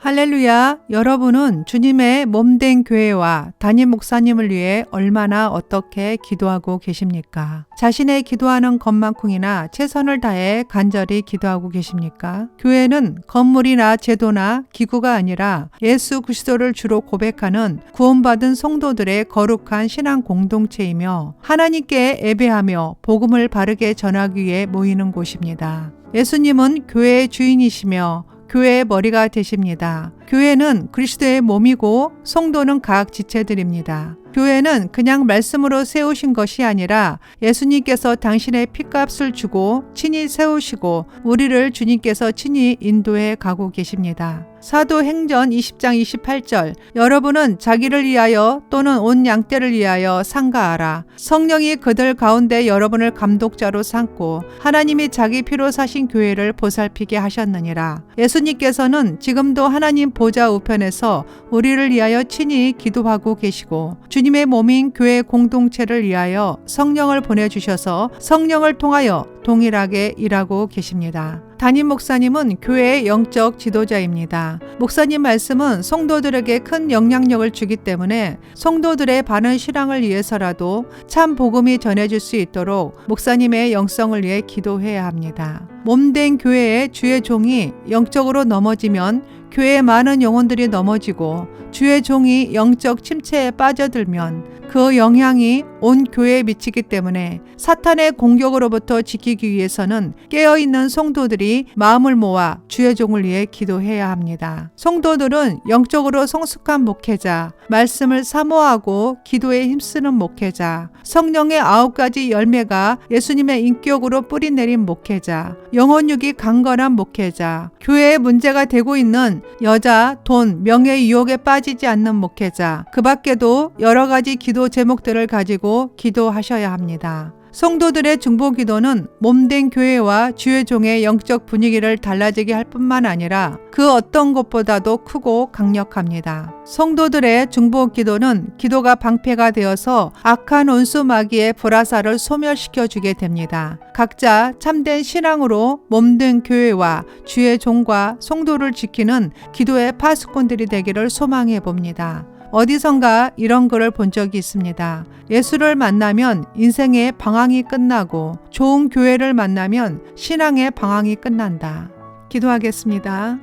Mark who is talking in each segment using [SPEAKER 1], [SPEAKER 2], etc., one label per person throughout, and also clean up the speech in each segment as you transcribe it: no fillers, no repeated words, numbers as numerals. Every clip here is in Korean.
[SPEAKER 1] 할렐루야! 여러분은 주님의 몸된 교회와 담임 목사님을 위해 얼마나 어떻게 기도하고 계십니까? 자신의 기도하는 것만큼이나 최선을 다해 간절히 기도하고 계십니까? 교회는 건물이나 제도나 기구가 아니라 예수 그리스도를 주로 고백하는 구원받은 성도들의 거룩한 신앙 공동체이며 하나님께 예배하며 복음을 바르게 전하기 위해 모이는 곳입니다. 예수님은 교회의 주인이시며 교회의 머리가 되십니다. 교회는 그리스도의 몸이고 성도는 각 지체들입니다. 교회는 그냥 말씀으로 세우신 것이 아니라 예수님께서 당신의 핏값을 주고 친히 세우시고 우리를 주님께서 친히 인도해 가고 계십니다. 사도행전 20장 28절 여러분은 자기를 위하여 또는 온 양떼를 위하여 상가하라. 성령이 그들 가운데 여러분을 감독자로 삼고 하나님이 자기 피로 사신 교회를 보살피게 하셨느니라. 예수님께서는 지금도 하나님 보좌 우편에서 우리를 위하여 친히 기도하고 계시고 주님의 몸인 교회 공동체를 위하여 성령을 보내주셔서 성령을 통하여 동일하게 일하고 계십니다. 담임 목사님은 교회의 영적 지도자입니다. 목사님 말씀은 성도들에게 큰 영향력을 주기 때문에 성도들의 바른 신앙을 위해서라도 참 복음이 전해질 수 있도록 목사님의 영성을 위해 기도해야 합니다. 몸된 교회의 주의 종이 영적으로 넘어지면 교회의 많은 영혼들이 넘어지고 주의 종이 영적 침체에 빠져들면 그 영향이 온 교회에 미치기 때문에 사탄의 공격으로부터 지키기 위해서는 깨어있는 성도들이 마음을 모아 주의 종을 위해 기도해야 합니다. 성도들은 영적으로 성숙한 목회자, 말씀을 사모하고 기도에 힘쓰는 목회자, 성령의 9가지 열매가 예수님의 인격으로 뿌리내린 목회자, 영혼육이 강건한 목회자, 교회에 문제가 되고 있는 여자, 돈, 명예 유혹에 빠지지 않는 목회자, 그 밖에도 여러 가지 기도 제목들을 가지고 기도하셔야 합니다. 성도들의 중보기도는 몸된 교회와 주의 종의 영적 분위기를 달라지게 할 뿐만 아니라 그 어떤 것보다도 크고 강력합니다. 성도들의 중보기도는 기도가 방패가 되어서 악한 원수 마귀의 불화살을 소멸시켜 주게 됩니다. 각자 참된 신앙으로 몸된 교회와 주의 종과 성도를 지키는 기도의 파수꾼들이 되기를 소망해 봅니다. 어디선가 이런 글을 본 적이 있습니다. 예수를 만나면 인생의 방황이 끝나고 좋은 교회를 만나면 신앙의 방황이 끝난다. 기도하겠습니다.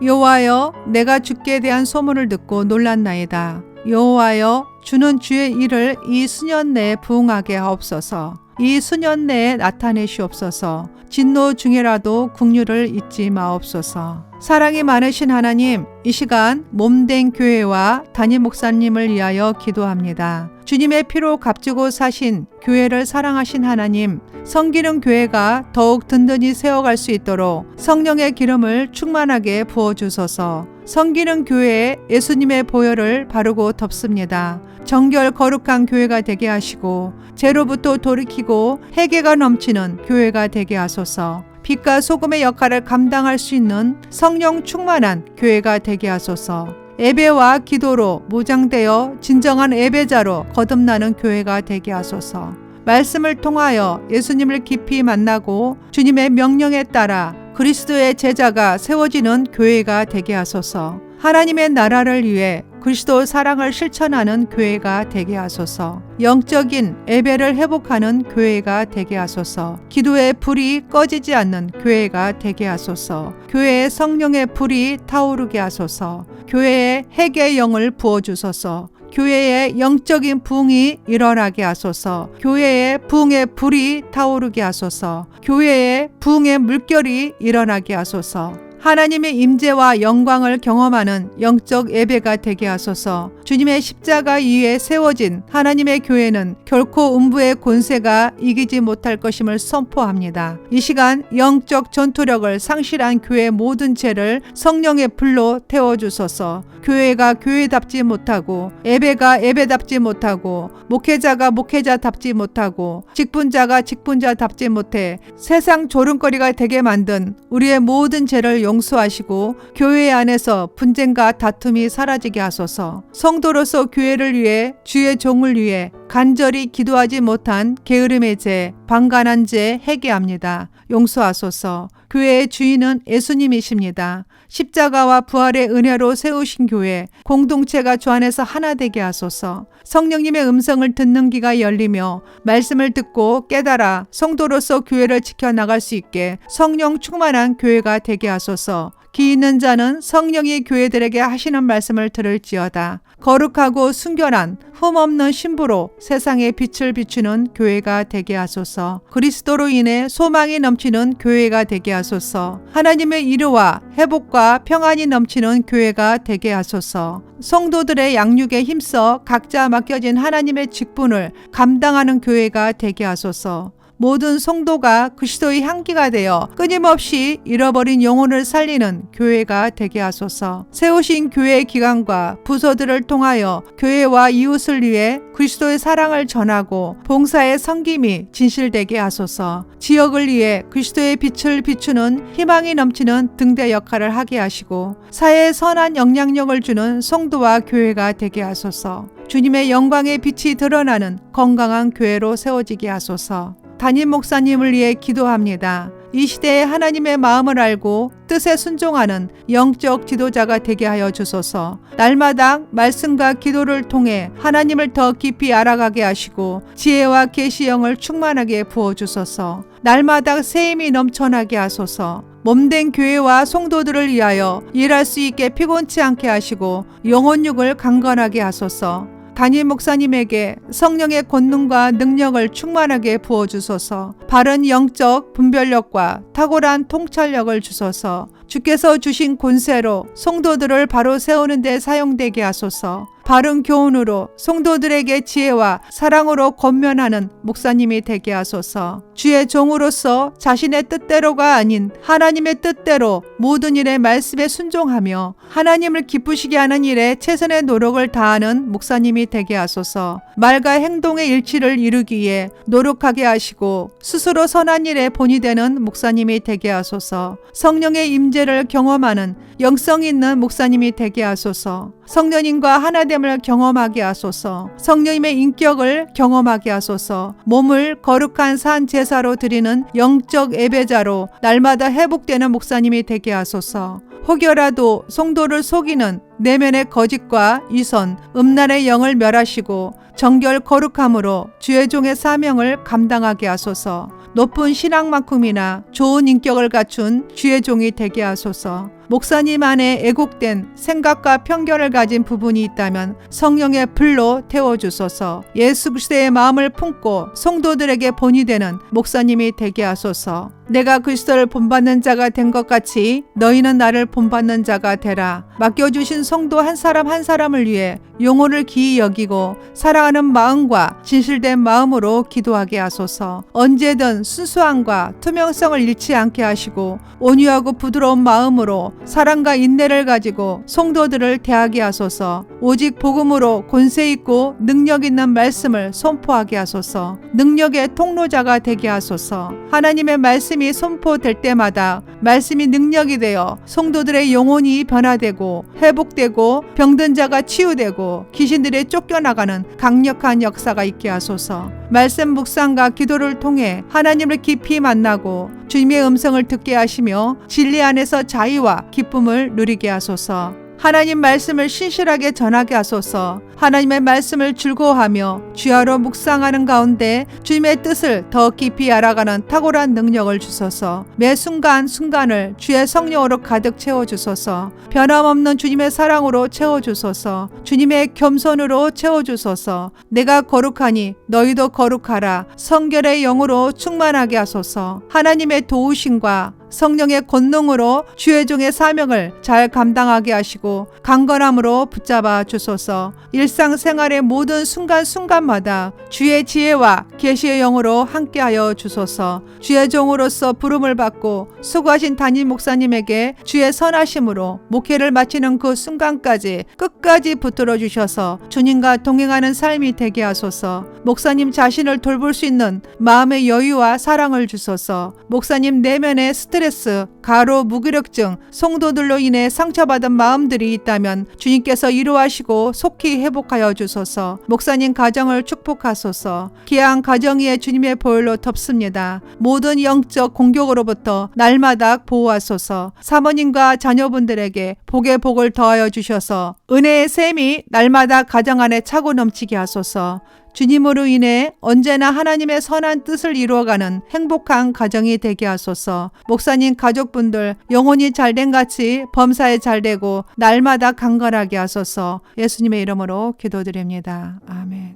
[SPEAKER 1] 여호와여, 내가 주께 대한 소문을 듣고 놀랐나이다. 여호와여, 주는 주의 일을 이 수년 내에 부응하게 하옵소서. 이 수년 내에 나타내시옵소서. 진노 중에라도 긍휼을 잊지 마옵소서. 사랑이 많으신 하나님, 이 시간 몸된 교회와 담임 목사님을 위하여 기도합니다. 주님의 피로 값주고 사신 교회를 사랑하신 하나님, 섬기는 교회가 더욱 든든히 세워갈 수 있도록 성령의 기름을 충만하게 부어주소서. 섬기는 교회에 예수님의 보혈을 바르고 덮습니다. 정결 거룩한 교회가 되게 하시고 죄로부터 돌이키고 회개가 넘치는 교회가 되게 하소서. 빛과 소금의 역할을 감당할 수 있는 성령 충만한 교회가 되게 하소서. 예배와 기도로 무장되어 진정한 예배자로 거듭나는 교회가 되게 하소서. 말씀을 통하여 예수님을 깊이 만나고 주님의 명령에 따라 그리스도의 제자가 세워지는 교회가 되게 하소서. 하나님의 나라를 위해 그리스도 사랑을 실천하는 교회가 되게 하소서. 영적인 예배를 회복하는 교회가 되게 하소서. 기도의 불이 꺼지지 않는 교회가 되게 하소서. 교회의 성령의 불이 타오르게 하소서. 교회에 회개의 영을 부어주소서. 교회의 영적인 부흥이 일어나게 하소서. 교회의 부흥의 불이 타오르게 하소서. 교회의 부흥의 물결이 일어나게 하소서. 하나님의 임재와 영광을 경험하는 영적 예배가 되게 하소서. 주님의 십자가 위에 세워진 하나님의 교회는 결코 음부의 권세가 이기지 못할 것임을 선포합니다. 이 시간 영적 전투력을 상실한 교회의 모든 죄를 성령의 불로 태워주소서. 교회가 교회답지 못하고 예배가 예배답지 못하고 목회자가 목회자답지 못하고 직분자가 직분자답지 못해 세상 조롱거리가 되게 만든 우리의 모든 죄를 용서하시고 교회 안에서 분쟁과 다툼이 사라지게 하소서. 성도로서 교회를 위해 주의 종을 위해 간절히 기도하지 못한 게으름의 죄, 방관한 죄 회개합니다. 용서하소서. 교회의 주인은 예수님이십니다. 십자가와 부활의 은혜로 세우신 교회, 공동체가 주 안에서 하나 되게 하소서. 성령님의 음성을 듣는 귀가 열리며 말씀을 듣고 깨달아 성도로서 교회를 지켜나갈 수 있게 성령 충만한 교회가 되게 하소서. 귀 있는 자는 성령이 교회들에게 하시는 말씀을 들을지어다. 거룩하고 순결한 흠없는 신부로 세상에 빛을 비추는 교회가 되게 하소서. 그리스도로 인해 소망이 넘치는 교회가 되게 하소서. 하나님의 이루와 회복과 평안이 넘치는 교회가 되게 하소서. 성도들의 양육에 힘써 각자 맡겨진 하나님의 직분을 감당하는 교회가 되게 하소서. 모든 성도가 그리스도의 향기가 되어 끊임없이 잃어버린 영혼을 살리는 교회가 되게 하소서. 세우신 교회의 기관과 부서들을 통하여 교회와 이웃을 위해 그리스도의 사랑을 전하고 봉사의 섬김이 진실되게 하소서. 지역을 위해 그리스도의 빛을 비추는 희망이 넘치는 등대 역할을 하게 하시고 사회에 선한 영향력을 주는 성도와 교회가 되게 하소서. 주님의 영광의 빛이 드러나는 건강한 교회로 세워지게 하소서. 담임 목사님을 위해 기도합니다. 이 시대에 하나님의 마음을 알고 뜻에 순종하는 영적 지도자가 되게 하여 주소서. 날마다 말씀과 기도를 통해 하나님을 더 깊이 알아가게 하시고 지혜와 계시형을 충만하게 부어주소서. 날마다 새 힘이 넘쳐나게 하소서. 몸된 교회와 성도들을 위하여 일할 수 있게 피곤치 않게 하시고 영혼육을 강건하게 하소서. 담임 목사님에게 성령의 권능과 능력을 충만하게 부어주소서. 바른 영적 분별력과 탁월한 통찰력을 주소서. 주께서 주신 권세로 성도들을 바로 세우는 데 사용되게 하소서. 바른 교훈으로 성도들에게 지혜와 사랑으로 권면하는 목사님이 되게 하소서. 주의 종으로서 자신의 뜻대로가 아닌 하나님의 뜻대로 모든 일에 말씀에 순종하며 하나님을 기쁘시게 하는 일에 최선의 노력을 다하는 목사님이 되게 하소서. 말과 행동의 일치를 이루기 위해 노력하게 하시고 스스로 선한 일에 본이 되는 목사님이 되게 하소서. 성령의 임재를 경험하는 영성 있는 목사님이 되게 하소서. 성령님과 하나됨을 경험하게 하소서. 성령님의 인격을 경험하게 하소서. 몸을 거룩한 산 제사로 드리는 영적 예배자로 날마다 회복되는 목사님이 되게 하소서. 혹여라도 성도를 속이는 내면의 거짓과 위선, 음란의 영을 멸하시고 정결 거룩함으로 주의 종의 사명을 감당하게 하소서. 높은 신앙만큼이나 좋은 인격을 갖춘 주의 종이 되게 하소서. 목사님 안에 애곡된 생각과 편견을 가진 부분이 있다면 성령의 불로 태워주소서. 예수 그리스도의 마음을 품고 성도들에게 본이 되는 목사님이 되게 하소서. 내가 그리스도를 본받는 자가 된 것 같이 너희는 나를 본받는 자가 되라. 맡겨주신 성도 한 사람 한 사람을 위해 영혼을 기이 여기고 사랑하는 마음과 진실된 마음으로 기도하게 하소서. 언제든 순수함과 투명성을 잃지 않게 하시고 온유하고 부드러운 마음으로 사랑과 인내를 가지고 성도들을 대하게 하소서. 오직 복음으로 권세 있고 능력 있는 말씀을 선포하게 하소서. 능력의 통로자가 되게 하소서. 하나님의 말씀이 선포될 때마다 말씀이 능력이 되어 성도들의 영혼이 변화되고 회복되고 병든 자가 치유되고 귀신들이 쫓겨나가는 강력한 역사가 있게 하소서. 말씀 묵상과 기도를 통해 하나님을 깊이 만나고 주님의 음성을 듣게 하시며 진리 안에서 자유와 기쁨을 누리게 하소서. 하나님 말씀을 신실하게 전하게 하소서. 하나님의 말씀을 즐거워하며 주야로 묵상하는 가운데 주님의 뜻을 더 깊이 알아가는 탁월한 능력을 주소서. 매 순간순간을 주의 성령으로 가득 채워주소서. 변함없는 주님의 사랑으로 채워주소서. 주님의 겸손으로 채워주소서. 내가 거룩하니 너희도 거룩하라. 성결의 영으로 충만하게 하소서. 하나님의 도우심과 성령의 권능으로 주의 종의 사명을 잘 감당하게 하시고 강건함으로 붙잡아 주소서. 일상생활의 모든 순간순간마다 주의 지혜와 계시의 영으로 함께하여 주소서. 주의 종으로서 부름을 받고 수고하신 담임 목사님에게 주의 선하심으로 목회를 마치는 그 순간까지 끝까지 붙들어 주셔서 주님과 동행하는 삶이 되게 하소서. 목사님 자신을 돌볼 수 있는 마음의 여유와 사랑을 주소서. 목사님 내면의 스트레스 스트레스, 가로 무기력증, 성도들로 인해 상처받은 마음들이 있다면 주님께서 위로하시고 속히 회복하여 주소서. 목사님 가정을 축복하소서. 귀한 가정 위에 주님의 보혈로 덮습니다. 모든 영적 공격으로부터 날마다 보호하소서. 사모님과 자녀분들에게 복의 복을 더하여 주셔서 은혜의 샘이 날마다 가정 안에 차고 넘치게 하소서. 주님으로 인해 언제나 하나님의 선한 뜻을 이루어가는 행복한 가정이 되게 하소서. 목사님 가족분들 영혼이 잘된 같이 범사에 잘되고 날마다 강건하게 하소서. 예수님의 이름으로 기도드립니다. 아멘.